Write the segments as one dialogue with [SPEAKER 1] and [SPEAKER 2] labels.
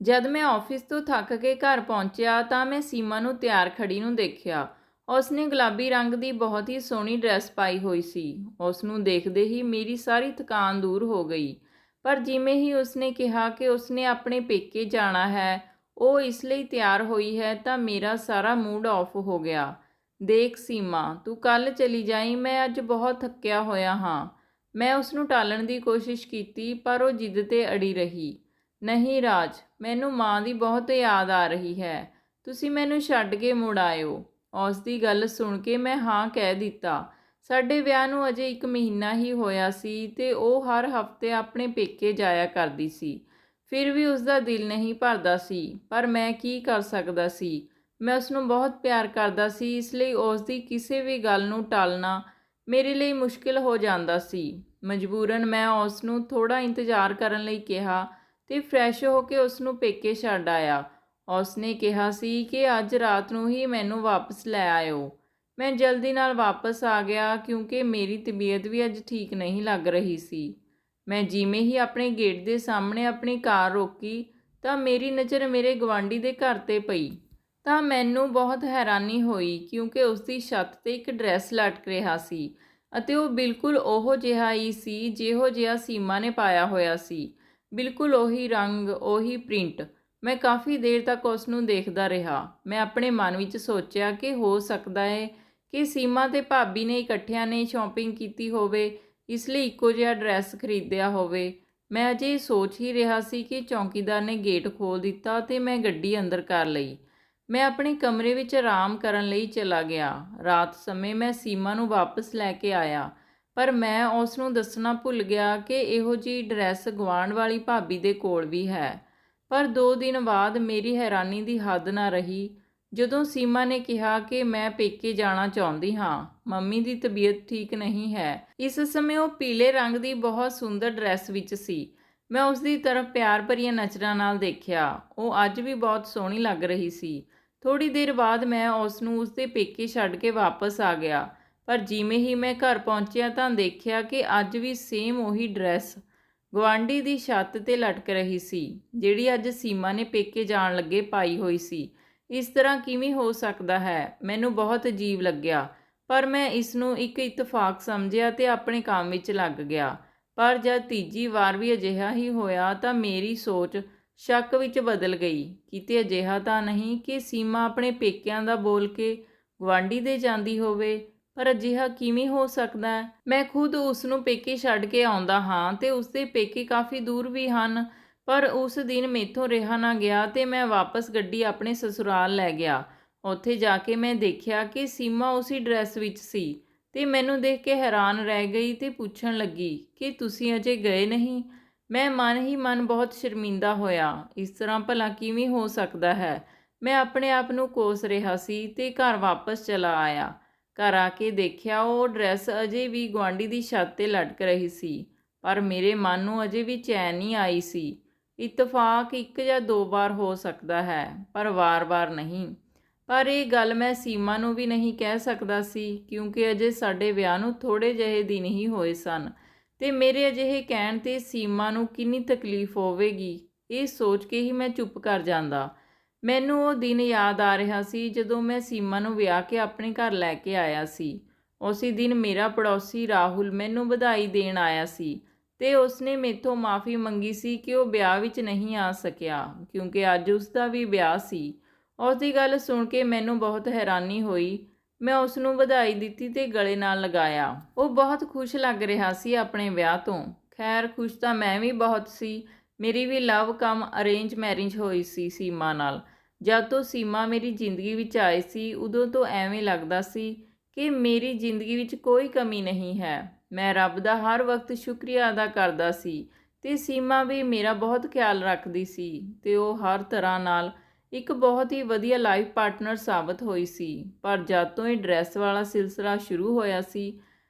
[SPEAKER 1] ਜਦ ਮੈਂ ਆਫਿਸ ਤੋਂ ਥੱਕ ਕੇ ਘਰ ਪਹੁੰਚਿਆ ਤਾਂ ਮੈਂ ਸੀਮਾ ਨੂੰ ਤਿਆਰ ਖੜੀ ਨੂੰ ਦੇਖਿਆ। ਉਸਨੇ ਗੁਲਾਬੀ ਰੰਗ ਦੀ ਬਹੁਤ ਹੀ ਸੋਹਣੀ ਡਰੈਸ ਪਾਈ ਹੋਈ ਸੀ। ਉਸ ਨੂੰ ਦੇਖਦੇ ਹੀ ਮੇਰੀ ਸਾਰੀ ਥਕਾਨ ਦੂਰ ਹੋ ਗਈ। ਪਰ ਜਿਵੇਂ ਹੀ ਉਸਨੇ ਕਿਹਾ ਕਿ ਉਸਨੇ ਆਪਣੇ ਪੇਕੇ ਜਾਣਾ ਹੈ, ਉਹ ਇਸ ਲਈ ਤਿਆਰ ਹੋਈ ਹੈ, ਤਾਂ ਮੇਰਾ ਸਾਰਾ ਮੂਡ ਆਫ ਹੋ ਗਿਆ। ਦੇਖ ਸੀਮਾ, ਤੂੰ ਕੱਲ੍ਹ ਚਲੀ ਜਾਈਂ, ਮੈਂ ਅੱਜ ਬਹੁਤ ਥੱਕਿਆ ਹੋਇਆ ਹਾਂ। ਮੈਂ ਉਸਨੂੰ ਟਾਲਣ ਦੀ ਕੋਸ਼ਿਸ਼ ਕੀਤੀ ਪਰ ਉਹ ਜਿੱਦ 'ਤੇ ਅੜੀ ਰਹੀ। ਨਹੀਂ ਰਾਜ, ਮੈਨੂੰ ਮਾਂ ਦੀ ਬਹੁਤ ਯਾਦ ਆ ਰਹੀ ਹੈ। ਤੁਸੀਂ ਮੈਨੂੰ ਛੱਡ ਕੇ ਮੁੜ ਆਇਓ। ਉਸ ਦੀ ਗੱਲ ਸੁਣ ਕੇ ਮੈਂ ਹਾਂ ਕਹਿ ਦਿੱਤਾ। ਸਾਡੇ ਵਿਆਹ ਨੂੰ ਅਜੇ 1 ਮਹੀਨਾ ਹੀ ਹੋਇਆ ਸੀ ਤੇ ਉਹ ਹਰ ਹਫ਼ਤੇ ਆਪਣੇ ਪੇਕੇ ਜਾਇਆ ਕਰਦੀ ਸੀ। ਫਿਰ ਵੀ ਉਸਦਾ ਦਿਲ ਨਹੀਂ ਭਰਦਾ ਸੀ, ਪਰ ਮੈਂ ਕੀ ਕਰ ਸਕਦਾ ਸੀ। ਮੈਂ ਉਸਨੂੰ ਬਹੁਤ ਪਿਆਰ ਕਰਦਾ ਸੀ, ਇਸ ਲਈ ਉਸ ਦੀ ਕਿਸੇ ਵੀ ਗੱਲ ਨੂੰ ਟਾਲਣਾ ਮੇਰੇ ਲਈ ਮੁਸ਼ਕਿਲ ਹੋ ਜਾਂਦਾ ਸੀ। ਮਜਬੂਰਨ ਮੈਂ ਉਸ ਨੂੰ ਥੋੜ੍ਹਾ ਇੰਤਜ਼ਾਰ ਕਰਨ ਲਈ ਕਿਹਾ ਤੇ ਫਰੈਸ਼ ਹੋ ਕੇ ਉਸ ਨੂੰ ਪੇਕੇ ਛੱਡ ਆਇਆ। ਉਸ ਨੇ ਕਿਹਾ ਸੀ ਕਿ ਅੱਜ ਰਾਤ ਨੂੰ ਹੀ ਮੈਨੂੰ ਵਾਪਸ ਲੈ ਆਇਓ। ਮੈਂ ਜਲਦੀ ਨਾਲ ਵਾਪਸ ਆ ਗਿਆ ਕਿਉਂਕਿ ਮੇਰੀ ਤਬੀਅਤ ਵੀ ਅੱਜ ਠੀਕ ਨਹੀਂ ਲੱਗ ਰਹੀ ਸੀ। ਮੈਂ ਜਿਵੇਂ ਹੀ ਆਪਣੇ ਗੇਟ ਦੇ ਸਾਹਮਣੇ ਆਪਣੀ ਕਾਰ ਰੋਕੀ ਤਾਂ ਮੇਰੀ ਨਜ਼ਰ ਮੇਰੇ ਗੁਆਂਢੀ ਦੇ ਘਰ 'ਤੇ ਪਈ। ਤਾਂ ਮੈਨੂੰ ਬਹੁਤ ਹੈਰਾਨੀ ਹੋਈ ਕਿਉਂਕਿ ਉਸ ਦੀ ਛੱਤ 'ਤੇ ਇੱਕ ਡਰੈਸ ਲਟਕ ਰਿਹਾ ਸੀ ਅਤੇ ਉਹ ਬਿਲਕੁਲ ਉਹੋ ਜਿਹਾ ਹੀ ਸੀ ਜਿਹੋ ਜਿਹਾ ਸੀਮਾ ਨੇ ਪਾਇਆ ਹੋਇਆ ਸੀ। ਬਿਲਕੁਲ ਉਹੀ ਰੰਗ, ਉਹੀ ਪ੍ਰਿੰਟ। ਮੈਂ ਕਾਫੀ ਦੇਰ ਤੱਕ ਉਸ ਨੂੰ ਦੇਖਦਾ ਰਿਹਾ। ਮੈਂ ਆਪਣੇ ਮਨ ਵਿੱਚ ਸੋਚਿਆ ਕਿ ਹੋ ਸਕਦਾ ਹੈ ਕਿ ਸੀਮਾ ਤੇ ਭਾਬੀ ਨੇ ਇਕੱਠਿਆਂ ਨੇ ਸ਼ਾਪਿੰਗ ਕੀਤੀ ਹੋਵੇ, ਇਸ ਲਈ ਇੱਕੋ ਜਿਹਾ ਡਰੈਸ ਖਰੀਦਿਆ ਹੋਵੇ। ਮੈਂ ਅਜੇ ਸੋਚ ਹੀ ਰਿਹਾ ਸੀ ਕਿ ਚੌਕੀਦਾਰ ਨੇ ਗੇਟ ਖੋਲ੍ਹ ਦਿੱਤਾ ਤੇ ਮੈਂ ਗੱਡੀ ਅੰਦਰ ਕਰ ਲਈ। ਮੈਂ ਆਪਣੇ ਕਮਰੇ ਵਿੱਚ ਆਰਾਮ ਕਰਨ ਲਈ ਚਲਾ ਗਿਆ। ਰਾਤ ਸਮੇਂ ਮੈਂ ਸੀਮਾ ਨੂੰ ਵਾਪਸ ਲੈ ਕੇ ਆਇਆ, ਪਰ ਮੈਂ ਉਸ ਨੂੰ ਦੱਸਣਾ ਭੁੱਲ ਗਿਆ ਕਿ ਇਹੋ ਜਿਹੀ ਡਰੈਸ ਗੁਆਂਢ ਵਾਲੀ ਭਾਬੀ ਦੇ ਕੋਲ ਵੀ ਹੈ। ਪਰ 2 ਦਿਨ ਬਾਅਦ ਮੇਰੀ ਹੈਰਾਨੀ ਦੀ ਹੱਦ ਨਾ ਰਹੀ ਜਦੋਂ ਸੀਮਾ ਨੇ ਕਿਹਾ ਕਿ ਮੈਂ ਪੇਕੇ ਜਾਣਾ ਚਾਹੁੰਦੀ ਹਾਂ। ਮੰਮੀ ਦੀ ਤਬੀਅਤ ਠੀਕ ਨਹੀਂ ਹੈ। ਇਸ ਸਮੇਂ ਉਹ ਪੀਲੇ ਰੰਗ ਦੀ ਬਹੁਤ ਸੁੰਦਰ ਡਰੈਸ ਵਿੱਚ ਸੀ। ਮੈਂ ਉਸ ਦੀ ਤਰਫ ਪਿਆਰ ਭਰੀਆਂ ਨਜ਼ਰਾਂ ਨਾਲ ਦੇਖਿਆ। ਉਹ ਅੱਜ ਵੀ ਬਹੁਤ ਸੋਹਣੀ ਲੱਗ ਰਹੀ ਸੀ। ਥੋੜ੍ਹੀ ਦੇਰ ਬਾਅਦ ਮੈਂ ਉਸ ਨੂੰ ਉਸਦੇ ਪੇਕੇ ਛੱਡ ਕੇ ਵਾਪਸ ਆ ਗਿਆ, ਪਰ ਜਿਵੇਂ ਹੀ ਮੈਂ ਘਰ ਪਹੁੰਚਿਆ ਤਾਂ ਦੇਖਿਆ ਕਿ ਅੱਜ ਵੀ ਸੇਮ ਉਹੀ ਡਰੈਸ ਗੁਆਂਢੀ ਦੀ ਛੱਤ 'ਤੇ ਲਟਕ ਰਹੀ ਸੀ, ਜਿਹੜੀ ਅੱਜ ਸੀਮਾ ਨੇ ਪੇਕੇ ਜਾਣ ਲੱਗੇ ਪਾਈ ਹੋਈ ਸੀ। ਇਸ ਤਰ੍ਹਾਂ ਕਿਵੇਂ ਹੋ ਸਕਦਾ ਹੈ? ਮੈਨੂੰ ਬਹੁਤ ਅਜੀਬ ਲੱਗਿਆ, ਪਰ ਮੈਂ ਇਸ ਨੂੰ ਇੱਕ ਇਤਫਾਕ ਸਮਝਿਆ ਤੇ ਆਪਣੇ ਕੰਮ ਵਿੱਚ ਲੱਗ ਗਿਆ। ਪਰ ਜਦ ਤੀਜੀ ਵਾਰ ਵੀ ਅਜਿਹਾ ਹੀ ਹੋਇਆ ਤਾਂ ਮੇਰੀ ਸੋਚ ਸ਼ੱਕ ਵਿੱਚ ਬਦਲ ਗਈ। ਕਿਤੇ ਅਜਿਹਾ ਤਾਂ ਨਹੀਂ ਕਿ ਸੀਮਾ ਆਪਣੇ ਪੇਕਿਆਂ ਦਾ ਬੋਲ ਕੇ ਗੁਆਂਢੀ ਦੇ ਜਾਂਦੀ ਹੋਵੇ? ਪਰ ਅਜਿਹਾ ਕਿਵੇਂ ਹੋ ਸਕਦਾ ਹੈ? ਮੈਂ ਖੁਦ ਉਸ ਨੂੰ ਪੇਕੇ ਛੱਡ ਕੇ ਆਉਂਦਾ ਹਾਂ ਤੇ ਉਸਦੇ ਪੇਕੇ ਕਾਫੀ ਦੂਰ ਵੀ ਹਨ, ਪਰ ਉਸ ਦਿਨ ਮੈਥੋਂ ਰਿਹਾ ਨਾ ਗਿਆ ਤੇ ਮੈਂ ਵਾਪਸ ਗੱਡੀ ਆਪਣੇ ਸਸੁਰਾਲ ਲੈ ਗਿਆ। ਉੱਥੇ ਜਾ ਕੇ ਮੈਂ ਦੇਖਿਆ ਕਿ ਸੀਮਾ ਉਸੇ ਡਰੈਸ ਵਿੱਚ ਸੀ ਤੇ ਮੈਨੂੰ ਦੇਖ ਕੇ ਹੈਰਾਨ ਰਹਿ ਗਈ ਤੇ ਪੁੱਛਣ ਲੱਗੀ ਕਿ ਤੁਸੀਂ ਅਜੇ ਗਏ ਨਹੀਂ? ਮੈਂ ਮਨ ਹੀ ਮਨ ਬਹੁਤ ਸ਼ਰਮਿੰਦਾ ਹੋਇਆ। ਇਸ ਤਰ੍ਹਾਂ ਭਲਾ ਕਿਵੇਂ ਹੋ ਸਕਦਾ ਹੈ? ਮੈਂ ਆਪਣੇ ਆਪ ਨੂੰ ਕੋਸ ਰਿਹਾ ਸੀ ਤੇ ਘਰ ਵਾਪਸ ਚਲਾ ਆਇਆ। ਘਰ ਆ ਕੇ ਦੇਖਿਆ ਉਹ ਡਰੈਸ ਅਜੇ ਵੀ ਗੁਆਂਢੀ ਦੀ ਛੱਤ 'ਤੇ ਲਟਕ ਰਹੀ ਸੀ, ਪਰ ਮੇਰੇ ਮਨ ਨੂੰ ਅਜੇ ਵੀ ਚੈਨ ਨਹੀਂ ਆਈ ਸੀ। ਇਤਫਾਕ 1 ਜਾਂ 2 ਵਾਰ ਹੋ ਸਕਦਾ ਹੈ, ਪਰ ਵਾਰ-ਵਾਰ ਨਹੀਂ। ਪਰ ਇਹ ਗੱਲ ਮੈਂ ਸੀਮਾ ਨੂੰ ਵੀ ਨਹੀਂ ਕਹਿ ਸਕਦਾ ਸੀ ਕਿਉਂਕਿ ਅਜੇ ਸਾਡੇ ਵਿਆਹ ਨੂੰ ਥੋੜ੍ਹੇ ਜਿਹੇ ਦਿਨ ਹੀ ਹੋਏ ਸਨ ਤੇ ਮੇਰੇ ਅਜਿਹੇ ਕਹਿਣ 'ਤੇ ਸੀਮਾ ਨੂੰ ਕਿੰਨੀ ਤਕਲੀਫ ਹੋਵੇਗੀ, ਇਹ ਸੋਚ ਕੇ ਹੀ ਮੈਂ ਚੁੱਪ ਕਰ ਜਾਂਦਾ। ਮੈਨੂੰ ਉਹ ਦਿਨ ਯਾਦ ਆ ਰਿਹਾ ਸੀ ਜਦੋਂ ਮੈਂ ਸੀਮਾ ਨੂੰ ਵਿਆਹ ਕੇ ਆਪਣੇ ਘਰ ਲੈ ਕੇ ਆਇਆ ਸੀ। ਉਸੇ ਦਿਨ ਮੇਰਾ ਪੜੋਸੀ ਰਾਹੁਲ ਮੈਨੂੰ ਵਧਾਈ ਦੇਣ ਆਇਆ ਸੀ ਤੇ ਉਸਨੇ ਮੈਥੋਂ ਮਾफ़ੀ ਮੰਗੀ ਸੀ ਕਿ ਉਹ ਵਿਆਹ ਵਿੱਚ ਨਹੀਂ ਆ ਸਕਿਆ ਕਿਉਂਕਿ ਅੱਜ ਉਸਦਾ ਵੀ ਵਿਆਹ ਸੀ। ਉਸ ਦੀ ਗੱਲ ਸੁਣ ਕੇ ਮੈਨੂੰ ਬਹੁਤ ਹੈਰਾਨੀ ਹੋਈ। ਮੈਂ ਉਸ ਨੂੰ ਵਧਾਈ ਦਿੱਤੀ ਤੇ ਗਲੇ ਨਾਲ ਲਗਾਇਆ। ਉਹ ਬਹੁਤ ਖੁਸ਼ ਲੱਗ ਰਿਹਾ ਸੀ ਆਪਣੇ ਵਿਆਹ ਤੋਂ। ਖੈਰ, ਖੁਸ਼ ਤਾਂ ਮੈਂ ਵੀ ਬਹੁਤ ਸੀ। ਮੇਰੀ ਵੀ ਲਵ ਕਮ ਅਰੇਂਜ ਮੈਰਿਜ ਹੋਈ ਸੀ ਸੀਮਾ ਨਾਲ। ਜਦ ਤੋਂ ਸੀਮਾ ਮੇਰੀ ਜ਼ਿੰਦਗੀ ਵਿੱਚ ਆਈ ਸੀ ਉਦੋਂ ਤੋਂ ਐਵੇਂ ਲੱਗਦਾ ਸੀ ਕਿ ਮੇਰੀ ਜ਼ਿੰਦਗੀ ਵਿੱਚ ਕੋਈ ਕਮੀ ਨਹੀਂ ਹੈ। ਮੈਂ ਰੱਬ ਦਾ ਹਰ ਵਕਤ ਸ਼ੁਕਰੀਆ ਅਦਾ ਕਰਦਾ ਸੀ ਤੇ ਸੀਮਾ ਵੀ ਮੇਰਾ ਬਹੁਤ ਖਿਆਲ ਰੱਖਦੀ ਸੀ ਤੇ ਉਹ ਹਰ ਤਰ੍ਹਾਂ ਨਾਲ ਇੱਕ ਬਹੁਤ ਹੀ ਵਧੀਆ ਲਾਈਫ ਪਾਰਟਨਰ ਸਾਬਤ ਹੋਈ ਸੀ। ਪਰ ਜਦ ਤੋਂ ਇਹ ਡਰੈਸ ਵਾਲਾ ਸਿਲਸਿਲਾ ਸ਼ੁਰੂ ਹੋਇਆ ਸੀ,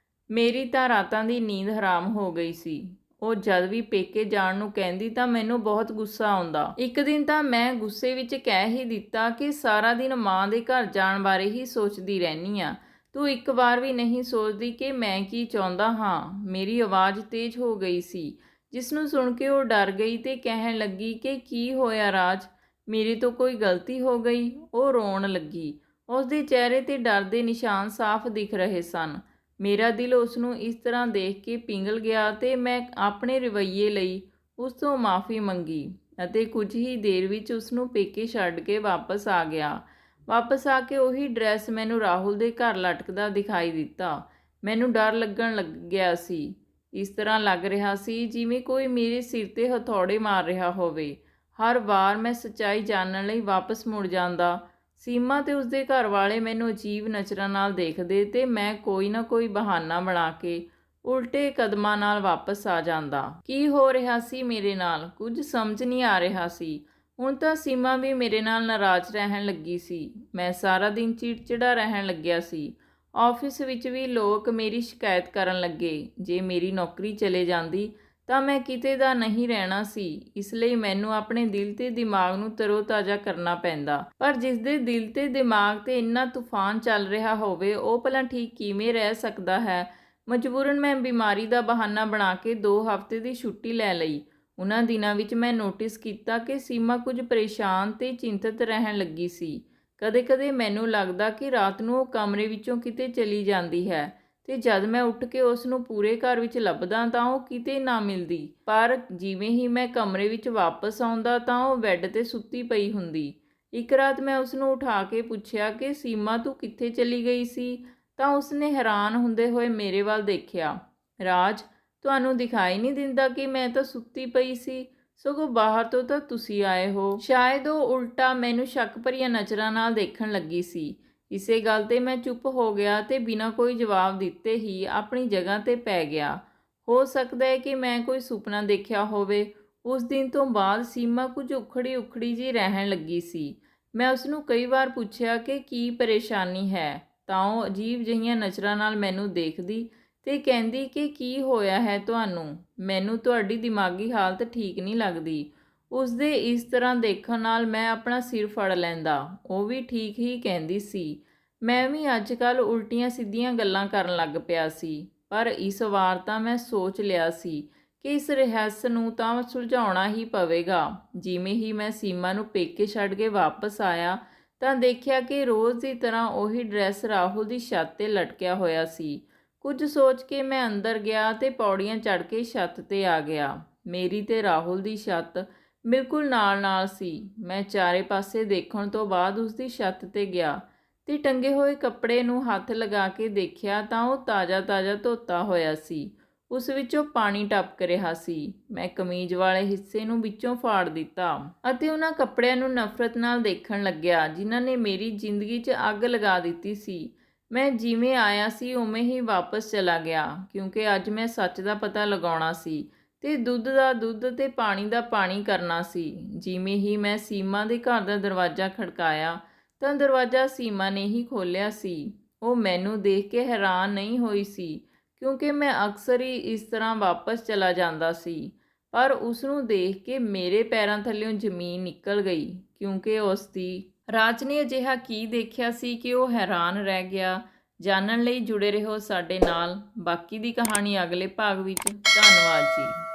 [SPEAKER 1] ਮੇਰੀ ਤਾਂ ਰਾਤਾਂ ਦੀ ਨੀਂਦ ਹਰਾਮ ਹੋ ਗਈ ਸੀ। ਉਹ ਜਦ ਵੀ ਪੇਕੇ ਜਾਣ ਨੂੰ ਕਹਿੰਦੀ ਤਾਂ ਮੈਨੂੰ ਬਹੁਤ ਗੁੱਸਾ ਆਉਂਦਾ। ਇੱਕ ਦਿਨ ਤਾਂ ਮੈਂ ਗੁੱਸੇ ਵਿੱਚ ਕਹਿ ਹੀ ਦਿੱਤਾ ਕਿ ਸਾਰਾ ਦਿਨ ਮਾਂ ਦੇ ਘਰ ਜਾਣ ਬਾਰੇ ਹੀ ਸੋਚਦੀ ਰਹਿੰਦੀ ਆ। ਤੂੰ ਇੱਕ ਵਾਰ ਵੀ ਨਹੀਂ ਸੋਚਦੀ ਕਿ ਮੈਂ ਕੀ ਚਾਹੁੰਦਾ ਹਾਂ। ਮੇਰੀ ਆਵਾਜ਼ ਤੇਜ਼ ਹੋ ਗਈ ਸੀ ਜਿਸ ਨੂੰ ਸੁਣ ਕੇ ਉਹ ਡਰ ਗਈ ਤੇ ਕਹਿਣ ਲੱਗੀ ਕਿ ਕੀ ਹੋਇਆ ਰਾਜ, ਮੇਰੀ ਤੋਂ ਕੋਈ ਗਲਤੀ ਹੋ ਗਈ। ਉਹ ਰੋਣ ਲੱਗੀ। ਉਸ ਦੇ ਚਿਹਰੇ ਤੇ ਡਰ ਦੇ ਨਿਸ਼ਾਨ ਸਾਫ਼ ਦਿਖ ਰਹੇ ਸਨ। ਮੇਰਾ ਦਿਲ ਉਸ ਨੂੰ ਇਸ ਤਰ੍ਹਾਂ ਦੇਖ ਕੇ ਪਿਘਲ ਗਿਆ ਤੇ ਮੈਂ ਆਪਣੇ ਰਵੱਈਏ ਲਈ ਉਸ ਤੋਂ ਮਾਫ਼ੀ ਮੰਗੀ ਅਤੇ ਕੁਝ ਹੀ ਦੇਰ ਵਿੱਚ ਉਸ ਨੂੰ ਪੇਕੇ ਛੱਡ ਕੇ ਵਾਪਸ ਆ ਗਿਆ। ਵਾਪਸ ਆ ਕੇ ਉਹੀ ਡਰੈਸ ਮੈਨੂੰ ਰਾਹੁਲ ਦੇ ਘਰ ਲਟਕਦਾ ਦਿਖਾਈ ਦਿੱਤਾ। ਮੈਨੂੰ ਡਰ ਲੱਗਣ ਲੱਗ ਗਿਆ ਸੀ। ਇਸ ਤਰ੍ਹਾਂ ਲੱਗ ਰਿਹਾ ਸੀ ਜਿਵੇਂ ਕੋਈ ਮੇਰੇ ਸਿਰ 'ਤੇ ਹਥੌੜੇ ਮਾਰ ਰਿਹਾ ਹੋਵੇ। ਹਰ ਵਾਰ ਮੈਂ ਸੱਚਾਈ ਜਾਣਨ ਲਈ ਵਾਪਸ ਮੁੜ ਜਾਂਦਾ। ਸੀਮਾ ਤੇ ਉਸਦੇ ਘਰ ਵਾਲੇ ਮੈਨੂੰ ਅਜੀਬ ਨਜ਼ਰਾਂ ਨਾਲ ਦੇਖਦੇ ਤੇ ਮੈਂ ਕੋਈ ਨਾ ਕੋਈ ਬਹਾਨਾ ਬਣਾ ਕੇ ਉਲਟੇ ਕਦਮਾਂ ਨਾਲ ਵਾਪਸ ਆ ਜਾਂਦਾ। ਕੀ ਹੋ ਰਿਹਾ ਸੀ ਮੇਰੇ ਨਾਲ, ਕੁਝ ਸਮਝ ਨਹੀਂ ਆ ਰਿਹਾ ਸੀ। ਹੁਣ ਤਾਂ ਸੀਮਾ ਵੀ ਮੇਰੇ ਨਾਲ ਨਾਰਾਜ਼ ਰਹਿਣ ਲੱਗੀ ਸੀ। ਮੈਂ ਸਾਰਾ ਦਿਨ ਚਿੜਚਿੜਾ ਰਹਿਣ ਲੱਗਿਆ ਸੀ। ਆਫਿਸ ਵਿੱਚ ਵੀ ਲੋਕ ਮੇਰੀ ਸ਼ਿਕਾਇਤ ਕਰਨ ਲੱਗੇ। ਜੇ ਮੇਰੀ ਨੌਕਰੀ ਚਲੇ ਜਾਂਦੀ ਤਾਂ ਮੈਂ ਕਿਤੇ ਦਾ ਨਹੀਂ ਰਹਿਣਾ ਸੀ। ਇਸ ਲਈ ਮੈਨੂੰ ਆਪਣੇ ਦਿਲ ਤੇ ਦਿਮਾਗ ਨੂੰ ਤਰੋ-ਤਾਜ਼ਾ ਕਰਨਾ ਪੈਂਦਾ। ਪਰ ਜਿਸ ਦੇ ਦਿਲ ਤੇ ਦਿਮਾਗ ਤੇ ਇੰਨਾ ਤੂਫਾਨ ਚੱਲ ਰਿਹਾ ਹੋਵੇ, ਉਹ ਭਲਾ ਠੀਕ ਕਿਵੇਂ ਰਹਿ ਸਕਦਾ ਹੈ। ਮਜਬੂਰਨ ਮੈਂ ਬਿਮਾਰੀ ਦਾ ਬਹਾਨਾ ਬਣਾ ਕੇ 2 ਹਫ਼ਤੇ ਦੀ ਛੁੱਟੀ ਲੈ ਲਈ। ਉਹਨਾਂ ਦਿਨਾਂ ਵਿੱਚ ਮੈਂ ਨੋਟਿਸ ਕੀਤਾ ਕਿ ਸੀਮਾ ਕੁਝ ਪਰੇਸ਼ਾਨ ਤੇ ਚਿੰਤਤ ਰਹਿਣ ਲੱਗੀ ਸੀ। ਕਦੇ-ਕਦੇ ਮੈਨੂੰ ਲੱਗਦਾ ਕਿ ਰਾਤ ਨੂੰ ਉਹ ਕਮਰੇ ਵਿੱਚੋਂ ਕਿਤੇ ਚਲੀ ਜਾਂਦੀ ਹੈ ਤੇ ਜਦ ਮੈਂ ਉੱਠ ਕੇ ਉਸ ਨੂੰ ਪੂਰੇ ਘਰ ਵਿੱਚ ਲੱਭਦਾ ਤਾਂ ਉਹ ਕਿਤੇ ਨਾ ਮਿਲਦੀ। ਪਰ ਜਿਵੇਂ ਹੀ ਮੈਂ ਕਮਰੇ ਵਿੱਚ ਵਾਪਸ ਆਉਂਦਾ ਤਾਂ ਉਹ ਬੈੱਡ 'ਤੇ ਸੁੱਤੀ ਪਈ ਹੁੰਦੀ। ਇੱਕ ਰਾਤ ਮੈਂ ਉਸ ਨੂੰ ਉਠਾ ਕੇ ਪੁੱਛਿਆ ਕਿ ਸੀਮਾ ਤੂੰ ਕਿੱਥੇ ਚਲੀ ਗਈ ਸੀ, ਤਾਂ ਉਸਨੇ ਹੈਰਾਨ ਹੁੰਦੇ ਹੋਏ ਮੇਰੇ ਵੱਲ ਦੇਖਿਆ। ਰਾਜ, ਤੁਹਾਨੂੰ ਦਿਖਾਈ ਨਹੀਂ ਦਿੰਦਾ ਕਿ ਮੈਂ ਤਾਂ ਸੁੱਤੀ ਪਈ ਸੀ, ਸਗੋਂ ਬਾਹਰ ਤੋਂ ਤਾਂ ਤੁਸੀਂ ਆਏ ਹੋ। ਸ਼ਾਇਦ ਉਹ ਉਲਟਾ ਮੈਨੂੰ ਸ਼ੱਕ ਭਰੀਆਂ ਨਜ਼ਰਾਂ ਨਾਲ ਦੇਖਣ ਲੱਗੀ ਸੀ। ਇਸੇ ਗੱਲ 'ਤੇ ਮੈਂ ਚੁੱਪ ਹੋ ਗਿਆ ਤੇ ਬਿਨਾਂ ਕੋਈ ਜਵਾਬ ਦਿੱਤੇ ਹੀ ਆਪਣੀ ਜਗ੍ਹਾ 'ਤੇ ਪੈ ਗਿਆ। ਹੋ ਸਕਦਾ ਹੈ ਕਿ ਮੈਂ ਕੋਈ ਸੁਪਨਾ ਦੇਖਿਆ ਹੋਵੇ। ਉਸ ਦਿਨ ਤੋਂ ਬਾਅਦ ਸੀਮਾ ਕੁਝ ਉਖੜੀ ਜਿਹੀ ਰਹਿਣ ਲੱਗੀ ਸੀ। ਮੈਂ ਉਸ ਨੂੰ ਕਈ ਵਾਰ ਪੁੱਛਿਆ ਕਿ ਕੀ ਪਰੇਸ਼ਾਨੀ ਹੈ, ਤਾਂ ਉਹ ਅਜੀਬ ਜਿਹੀਆਂ ਨਜ਼ਰਾਂ ਨਾਲ ਮੈਨੂੰ ਦੇਖਦੀ ਤੇ ਕਹਿੰਦੀ ਕਿ ਕੀ ਹੋਇਆ ਹੈ ਤੁਹਾਨੂੰ, ਮੈਨੂੰ ਤੁਹਾਡੀ ਦਿਮਾਗੀ ਹਾਲਤ ਠੀਕ ਨਹੀਂ ਲੱਗਦੀ। ਉਸਦੇ ਇਸ ਤਰ੍ਹਾਂ ਦੇਖਣ ਨਾਲ ਮੈਂ ਆਪਣਾ ਸਿਰ ਫੜ ਲੈਂਦਾ। ਉਹ ਵੀ ਠੀਕ ਹੀ ਕਹਿੰਦੀ ਸੀ। ਮੈਂ ਵੀ ਅੱਜ ਕੱਲ੍ਹ ਉਲਟੀਆਂ ਸਿੱਧੀਆਂ ਗੱਲਾਂ ਕਰਨ ਲੱਗ ਪਿਆ ਸੀ। ਪਰ ਇਸ ਵਾਰ ਤਾਂ ਮੈਂ ਸੋਚ ਲਿਆ ਸੀ ਕਿ ਇਸ ਰਹੱਸ ਨੂੰ ਤਾਂ ਸੁਲਝਾਉਣਾ ਹੀ ਪਵੇਗਾ। ਜਿਵੇਂ ਹੀ ਮੈਂ ਸੀਮਾ ਨੂੰ ਪੇਕੇ ਛੱਡ ਕੇ ਵਾਪਸ ਆਇਆ ਤਾਂ ਦੇਖਿਆ ਕਿ ਰੋਜ਼ ਦੀ ਤਰ੍ਹਾਂ ਉਹੀ ਡਰੈਸ ਰਾਹੁਲ ਦੀ ਛੱਤ 'ਤੇ ਲਟਕਿਆ ਹੋਇਆ ਸੀ। ਕੁਝ ਸੋਚ ਕੇ ਮੈਂ ਅੰਦਰ ਗਿਆ ਤੇ ਪੌੜੀਆਂ ਚੜ੍ਹ ਕੇ ਛੱਤ 'ਤੇ ਆ ਗਿਆ। ਮੇਰੀ ਤੇ ਰਾਹੁਲ ਦੀ ਛੱਤ ਬਿਲਕੁਲ ਨਾਲ-ਨਾਲ ਸੀ। ਮੈਂ ਚਾਰੇ ਪਾਸੇ ਦੇਖਣ ਤੋਂ ਬਾਅਦ ਉਸਦੀ ਛੱਤ 'ਤੇ ਗਿਆ ਤੇ ਟੰਗੇ ਹੋਏ ਕੱਪੜੇ ਨੂੰ ਹੱਥ ਲਗਾ ਕੇ ਦੇਖਿਆ ਤਾਂ ਉਹ ਤਾਜ਼ਾ-ਤਾਜ਼ਾ ਧੋਤਾ ਹੋਇਆ ਸੀ। ਉਸ ਵਿੱਚੋਂ ਪਾਣੀ ਟਪਕ ਰਿਹਾ ਸੀ। ਮੈਂ ਕਮੀਜ਼ ਵਾਲੇ ਹਿੱਸੇ ਨੂੰ ਵਿੱਚੋਂ ਫਾੜ ਦਿੱਤਾ ਅਤੇ ਉਹਨਾਂ ਕੱਪੜਿਆਂ ਨੂੰ ਨਫ਼ਰਤ ਨਾਲ ਦੇਖਣ ਲੱਗਿਆ ਜਿਨ੍ਹਾਂ ਨੇ ਮੇਰੀ ਜ਼ਿੰਦਗੀ 'ਚ ਅੱਗ ਲਗਾ ਦਿੱਤੀ ਸੀ। ਮੈਂ ਜਿਵੇਂ ਆਇਆ ਸੀ ਉਵੇਂ ਹੀ ਵਾਪਸ ਚਲਾ ਗਿਆ, ਕਿਉਂਕਿ ਅੱਜ ਮੈਂ ਸੱਚ ਦਾ ਪਤਾ ਲਗਾਉਣਾ ਸੀ ਤੇ ਦੁੱਧ ਦਾ ਦੁੱਧ ਤੇ ਪਾਣੀ ਦਾ ਪਾਣੀ ਕਰਨਾ ਸੀ। ਜਿਵੇਂ ਹੀ ਮੈਂ ਸੀਮਾ ਦੇ ਘਰ ਦਾ ਦਰਵਾਜ਼ਾ ਖੜਕਾਇਆ ਤਾਂ ਦਰਵਾਜ਼ਾ ਸੀਮਾ ਨੇ ਹੀ ਖੋਲ੍ਹਿਆ ਸੀ। ਉਹ ਮੈਨੂੰ ਦੇਖ ਕੇ ਹੈਰਾਨ ਨਹੀਂ ਹੋਈ ਸੀ, ਕਿਉਂਕਿ ਮੈਂ ਅਕਸਰ ਹੀ ਇਸ ਤਰ੍ਹਾਂ ਵਾਪਸ ਚਲਾ ਜਾਂਦਾ ਸੀ। ਪਰ ਉਸ ਨੂੰ ਦੇਖ ਕੇ ਮੇਰੇ ਪੈਰਾਂ ਥੱਲਿਓਂ ਜ਼ਮੀਨ ਨਿਕਲ ਗਈ, ਕਿਉਂਕਿ ਉਸ ਦੀ ਰਾਜ ਨੇ ਅਜਿਹਾ ਕੀ ਦੇਖਿਆ ਸੀ ਕਿ ਉਹ ਹੈਰਾਨ ਰਹਿ ਗਿਆ। ਜਾਣਨ ਲਈ ਜੁੜੇ ਰਹੋ ਸਾਡੇ ਨਾਲ। ਬਾਕੀ ਦੀ ਕਹਾਣੀ ਅਗਲੇ ਭਾਗ ਵਿੱਚ। ਧੰਨਵਾਦ ਜੀ।